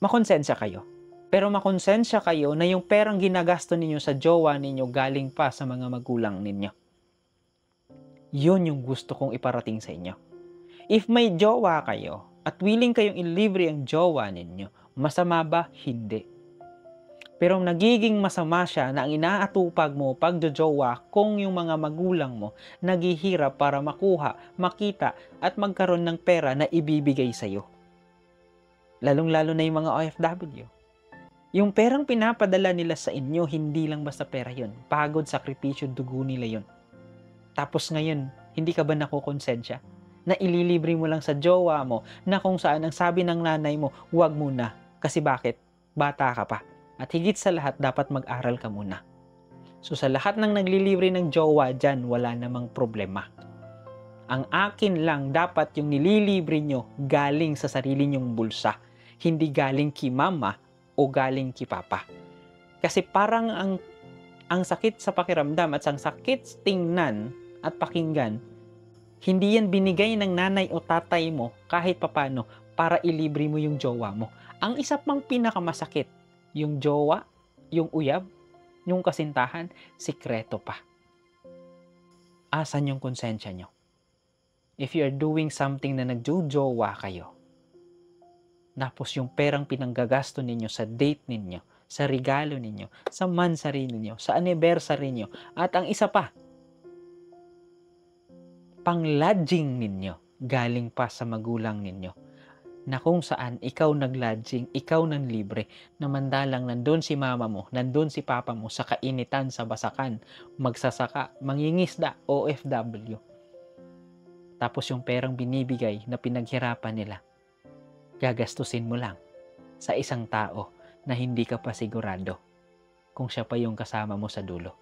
makonsensya kayo. Pero makonsensya kayo na yung perang ginagasto ninyo sa jowa ninyo galing pa sa mga magulang ninyo. Yun yung gusto kong iparating sa inyo. If may jowa kayo at willing kayong ilibre ang jowa ninyo, masama ba? Hindi. Pero nagiging masama siya na ang inaatupag mo pagjojowa kung yung mga magulang mo naghihirap para makuha, makita at magkaroon ng pera na ibibigay sa'yo. Lalong-lalo na yung mga OFW. Yung perang pinapadala nila sa inyo, hindi lang basta pera yun. Pagod, sakripisyo, dugo nila yun. Tapos ngayon, hindi ka ba nakukonsensya? Na ililibre mo lang sa jowa mo na kung saan ang sabi ng nanay mo, huwag muna. Kasi bakit? Bata ka pa. At higit sa lahat, dapat mag-aral ka muna. So sa lahat ng naglilibre ng jowa dyan, wala namang problema. Ang akin lang, dapat yung nililibre nyo galing sa sarili nyong bulsa. Hindi galing kay mama o galing kay papa. Kasi parang ang sakit sa pakiramdam at ang sakit tingnan at pakinggan, hindi yan binigay ng nanay o tatay mo kahit papano para ilibre mo yung jowa mo. Ang isa pang pinakamasakit, yung jowa, yung uyab, yung kasintahan, sikreto pa. Asan yung konsensya nyo? If you're doing something na nagjojowa kayo, tapos yung perang pinanggagasto ninyo sa date ninyo, sa regalo ninyo, sa mansari ninyo, sa anniversary ninyo, at ang isa pa, pang-lodging ninyo, galing pa sa magulang ninyo, na kung saan ikaw nag-lodging, ikaw nang libre, na mandalang nandun si mama mo, nandun si papa mo sa kainitan, sa basakan, magsasaka, mangingisda, OFW. Tapos yung perang binibigay na pinaghirapan nila, gagastusin mo lang sa isang tao na hindi ka pa sigurado kung siya pa yung kasama mo sa dulo.